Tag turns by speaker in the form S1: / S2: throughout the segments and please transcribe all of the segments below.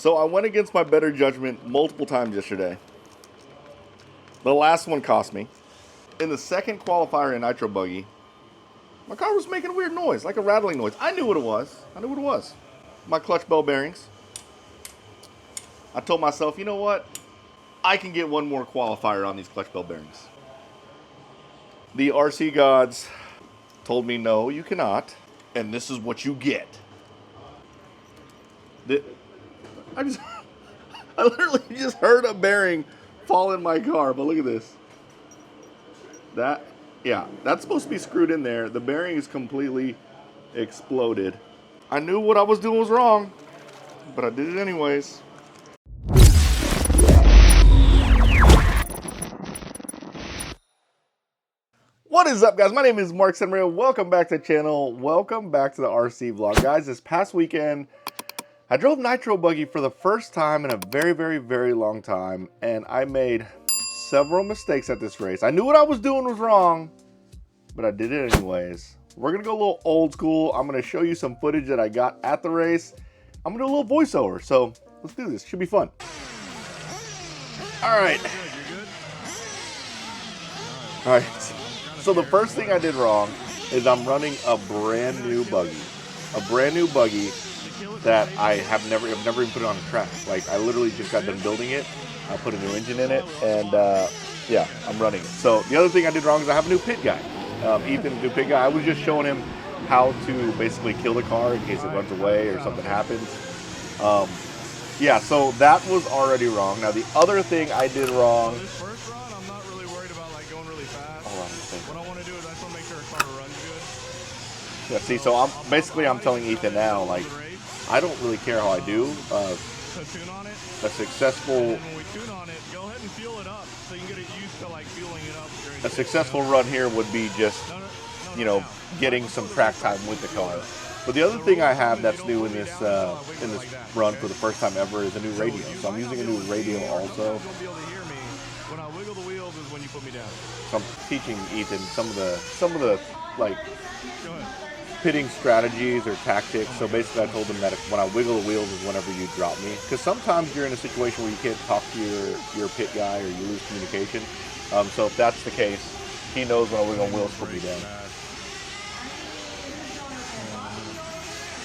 S1: So I went against my better judgment multiple times yesterday. The last one cost me. In the second qualifier in Nitro buggy, my car was making a weird noise, like a rattling noise. I knew what it was. My clutch bell bearings. I told myself, you know what? I can get one more qualifier on these clutch bell bearings. The RC gods told me, no, you cannot. And this is what you get. I literally just heard a bearing fall in my car, but look at this. That's supposed to be screwed in there. The bearing is completely exploded. I knew what I was doing was wrong, but I did it anyways. What is up, guys? My name is Mark Senmaria. Welcome back to the channel. Welcome back to the RC vlog. Guys, this past weekend, I drove Nitro buggy for the first time in a very, very, very long time, and I made several mistakes at this race. I knew what I was doing was wrong, but I did it anyways. We're gonna go a little old school. I'm gonna show you some footage that I got at the race. I'm gonna do a little voiceover, so let's do this. Should be fun. All right. So the first thing I did wrong is I'm running a brand new buggy. A brand new buggy that I have never even put it on the track. Like, I literally just got done building it. I put a new engine in it, and yeah, I'm running it. So the other thing I did wrong is I have a new pit guy. Ethan, the new pit guy. I was just showing him how to basically kill the car in case it runs away or something happens. Yeah, so that was already wrong. Now the other thing I did wrong.
S2: This first run, I'm not really worried about like going really fast.
S1: Hold on,
S2: what I want to do is I just want to make sure the car runs good.
S1: Yeah, see, so I'm telling Ethan now, like, I don't really care how I do.
S2: Tune on it.
S1: A successful.
S2: And when we tune on it, go ahead and fuel it up so you can get it used to like fueling it up.
S1: A successful run here would be just, you know, getting some track time with the car. But the other thing I have that's new in this run for the first time ever is a new radio. So I'm using a new radio also.
S2: When I wiggle the wheels is when you put me down.
S1: So I'm teaching Ethan some of the like pitting strategies or tactics. So basically I told him that when I wiggle the wheels is whenever you drop me. Because sometimes you're in a situation where you can't talk to your pit guy or you lose communication. So if that's the case, he knows when I wiggle wheels, put me down.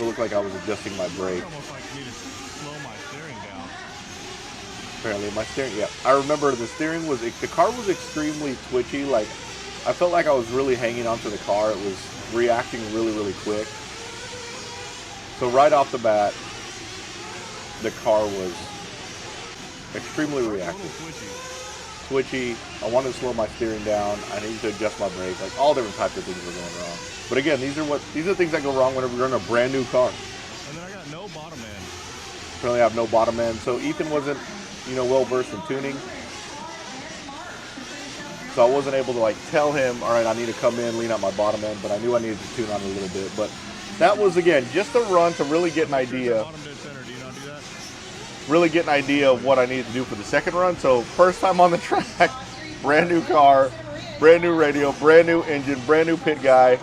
S1: It looked like I was adjusting my brake.
S2: Almost like you need to slow my steering down.
S1: Apparently my steering, yeah. I remember the steering was, the car was extremely twitchy. Like, I felt like I was really hanging onto the car. It was reacting really, really quick. So right off the bat, the car was extremely reactive. Twitchy. I wanted to slow my steering down. I needed to adjust my brake. Like, all different types of things were going wrong. But again, these are things that go wrong whenever you're in a brand new car.
S2: And then I got no bottom end.
S1: Apparently I have no bottom end. So Ethan wasn't, well versed in tuning. So I wasn't able to like tell him, all right, I need to come in, lean out my bottom end, but I knew I needed to tune on a little bit. But that was, again, just a run to really get an idea. Really get an idea of what I needed to do for the second run. So first time on the track, brand new car, brand new radio, brand new engine, brand new pit guy,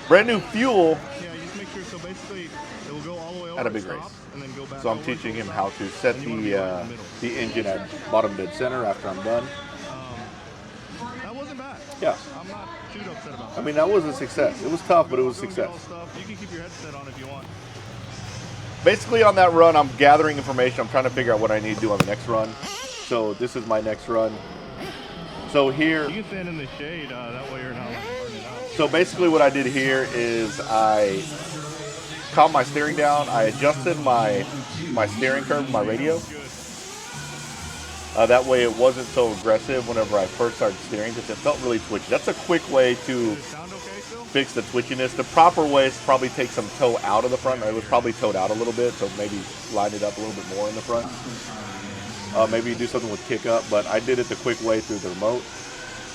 S1: brand new fuel.
S2: Yeah, you just make sure. So basically, it will go all the way over
S1: at a big race.
S2: And then go back.
S1: So I'm teaching him how to set the engine at bottom dead center after I'm done.
S2: That wasn't bad.
S1: Yeah.
S2: I'm not too upset about that.
S1: I mean, that was a success. It was tough, but it was a success.
S2: You can keep your headset on if you want.
S1: Basically, on that run, I'm gathering information. I'm trying to figure out what I need to do on the next run. So this is my next run. So here,
S2: you can stand in the shade. That way you're not like burning out.
S1: So basically, what I did here is I calmed my steering down. I adjusted my steering curve, my radio. That way, it wasn't so aggressive whenever I first started steering, because it felt really twitchy. That's a quick way to fix the twitchiness. The proper way is probably take some toe out of the front. It was probably towed out a little bit, so maybe line it up a little bit more in the front. Maybe do something with kick up, but I did it the quick way through the remote.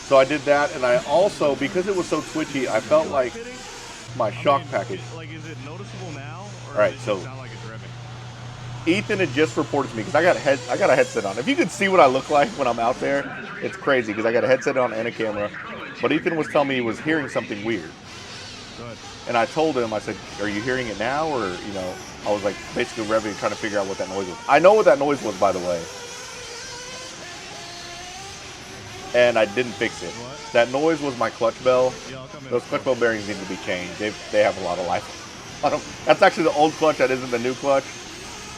S1: So I did that, and I also, because it was so twitchy, I felt like my shock package.
S2: Like, is it noticeable now?
S1: All right, so Ethan had just reported to me, because I got a headset on. If you could see what I look like when I'm out there, it's crazy, because I got a headset on and a camera. But Ethan was telling me he was hearing something weird.
S2: Good.
S1: And I told him, I said, are you hearing it now? Or, you know, I was like basically revving, trying to figure out what that noise was. I know what that noise was, by the way. And I didn't fix it.
S2: What?
S1: That noise was my clutch bell.
S2: Yeah, I'll come in.
S1: Those clutch bell bearings need to be changed. They have a lot of life. That's actually the old clutch. That isn't the new clutch.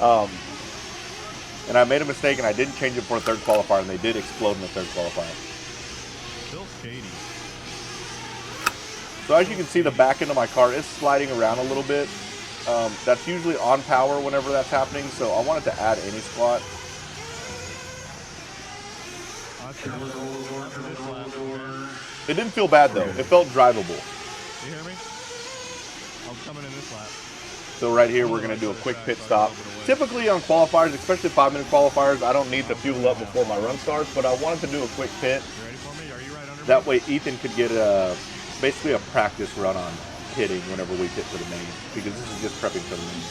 S1: And I made a mistake, and I didn't change it for a third qualifier, and they did explode in the third qualifier.
S2: Still shady.
S1: So as you can see, the back end of my car is sliding around a little bit. That's usually on power whenever that's happening, so I wanted to add any squat. It didn't feel bad, though. It felt drivable.
S2: You hear me? I'm coming in this lap.
S1: So right here, we're going to do a quick pit stop. Typically on qualifiers, especially 5-minute qualifiers, I don't need to fuel up before my run starts, but I wanted to do a quick pit.
S2: You ready for me? Are you right under me?
S1: That way Ethan could get basically a practice run on pitting whenever we pit for the main, because this is just prepping for the main.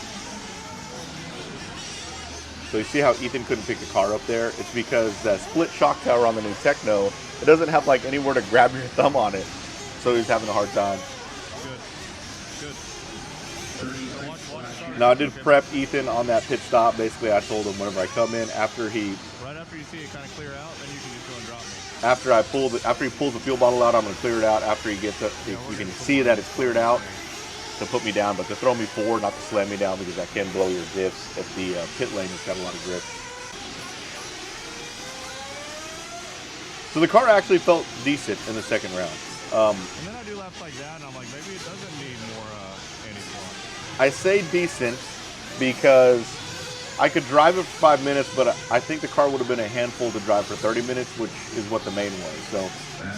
S1: So you see how Ethan couldn't pick the car up there? It's because that split shock tower on the new Tekno, it doesn't have like anywhere to grab your thumb on it. So he's having a hard time.
S2: Good.
S1: Now I did prep Ethan on that pit stop. Basically I told him whenever I come in, after he
S2: Right after you see it kind of clear out, then you can just go and drop me.
S1: after he pulls the fuel bottle out, I'm going to clear it out. After he gets it, you can see that it's cleared out to put me down, but to throw me forward, not to slam me down, because that can blow your diffs if the pit lane has got a lot of grip. So the car actually felt decent in the second round.
S2: And then I do laps like that, and I'm like, maybe it doesn't need more anti-squat.
S1: I say decent because I could drive it for 5 minutes, but I think the car would have been a handful to drive for 30 minutes, which is what the main was. So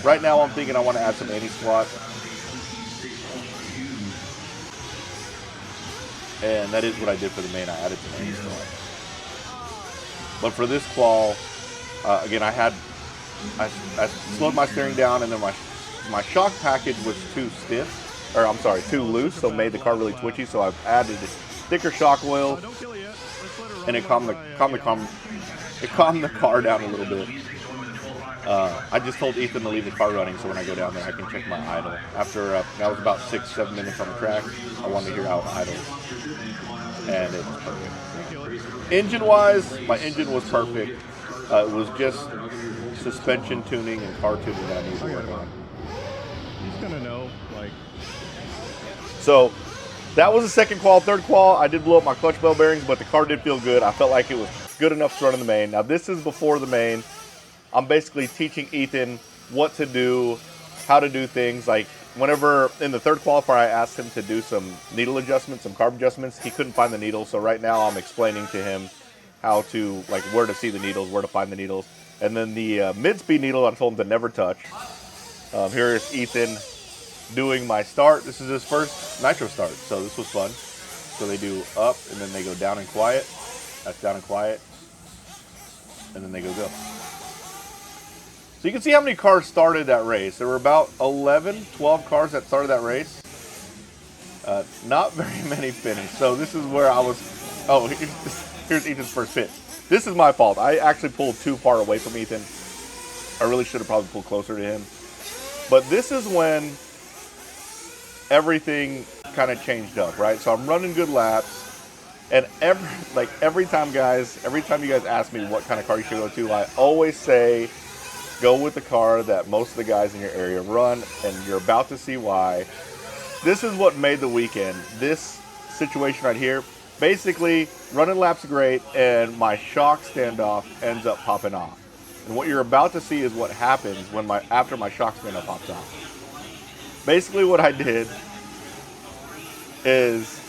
S1: right now I'm thinking I want to add some anti-squat. And that is what I did for the main. I added some anti-squat. But for this qual, again, I slowed my steering down, and then my shock package was too stiff, or I'm sorry, too loose, so made the car really twitchy. So I've added thicker shock oil, and it calmed the car down a little bit. I just told Ethan to leave the car running, so when I go down there, I can check my idle. After that was about 6-7 minutes on the track, I wanted to hear how it idles, and it was perfect. Engine-wise, my engine was perfect. It was just suspension tuning and car tuning that I need to work on.
S2: He's gonna know, like.
S1: So that was the second qual. Third qual, I did blow up my clutch bell bearings, but the car did feel good. I felt like it was good enough to run in the main. Now this is before the main. I'm basically teaching Ethan what to do, how to do things. Like whenever in the third qualifier, I asked him to do some needle adjustments, some carb adjustments. He couldn't find the needle, so right now I'm explaining to him how to, like, where to see the needles, where to find the needles. And then the mid-speed needle, I told him to never touch. Here is Ethan doing my start. This is his first Nitro start, so this was fun. So they do up, and then they go down and quiet. That's down and quiet. And then they go. So you can see how many cars started that race. There were about 11, 12 cars that started that race. Not very many finished. So this is where I was, here's Ethan's first pit. This is my fault. I actually pulled too far away from Ethan. I really should have probably pulled closer to him. But this is when everything kind of changed up, right? So I'm running good laps. And every time you guys ask me what kind of car you should go to, I always say, go with the car that most of the guys in your area run, and you're about to see why. This is what made the weekend. This situation right here, basically running laps great, and my shock standoff ends up popping off. And what you're about to see is what happens when after my shock standoff pops off. Basically what I did is,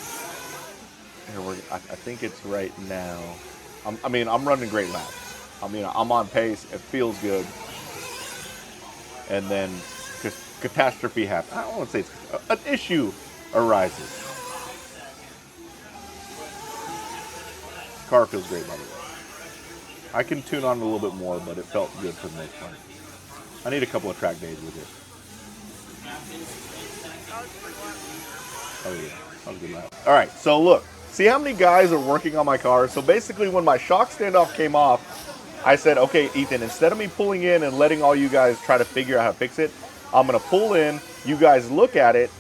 S1: I think it's right now. I'm running great laps. I'm on pace. It feels good. And then catastrophe happens. I don't want to say an issue arises. Car feels great, by the way. I can tune on it a little bit more, but it felt good for the most part. I need a couple of track days with it. Oh yeah, that was a good lap. All right, so look. See how many guys are working on my car? So basically when my shock standoff came off, I said, okay, Ethan, instead of me pulling in and letting all you guys try to figure out how to fix it, I'm gonna pull in, you guys look at it,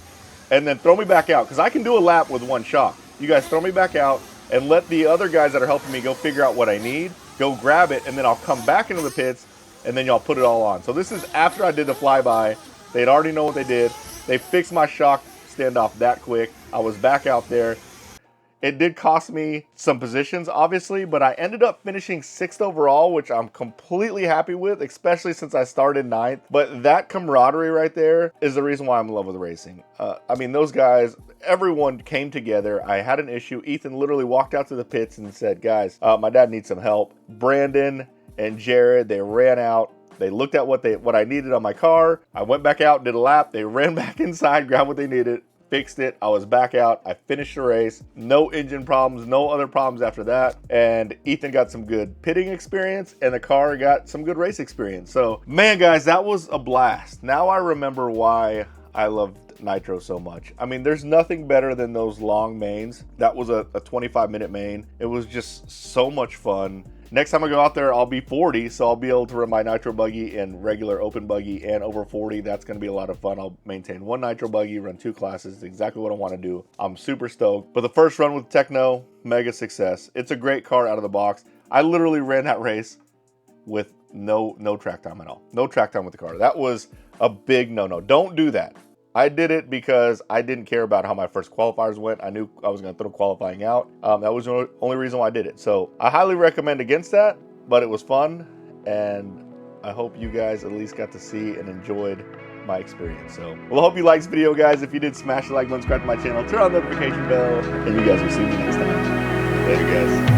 S1: and then throw me back out, because I can do a lap with one shock. You guys throw me back out and let the other guys that are helping me go figure out what I need, go grab it, and then I'll come back into the pits, and then y'all put it all on. So this is after I did the flyby. They'd already know what they did. They fixed my shock standoff that quick. I was back out there. It did cost me some positions, obviously, but I ended up finishing 6th overall, which I'm completely happy with, especially since I started 9th. But that camaraderie right there is the reason why I'm in love with racing. I mean, those guys, everyone came together. I had an issue. Ethan literally walked out to the pits and said, guys, my dad needs some help. Brandon and Jared, they ran out. They looked at what I needed on my car. I went back out, did a lap. They ran back inside, grabbed what they needed, fixed it. I was back out. I finished the race. No engine problems, no other problems after that. And Ethan got some good pitting experience, and the car got some good race experience. So, man, guys, that was a blast. Now I remember why I loved Nitro so much. I mean, there's nothing better than those long mains. That was a 25-minute main. It was just so much fun. Next time I go out there, I'll be 40, so I'll be able to run my Nitro buggy and regular open buggy and over 40. That's going to be a lot of fun. I'll maintain one Nitro buggy, run 2 classes. It's exactly what I want to do. I'm super stoked. But the first run with Tekno, mega success. It's a great car out of the box. I literally ran that race with no track time at all. No track time with the car. That was a big no-no. Don't do that. I did it because I didn't care about how my first qualifiers went. I knew I was going to throw qualifying out. That was the only reason why I did it. So I highly recommend against that, but it was fun. And I hope you guys at least got to see and enjoyed my experience. So, well, I hope you liked this video, guys. If you did, smash the like button, subscribe to my channel, turn on the notification bell, and you guys will see me next time. Later, guys.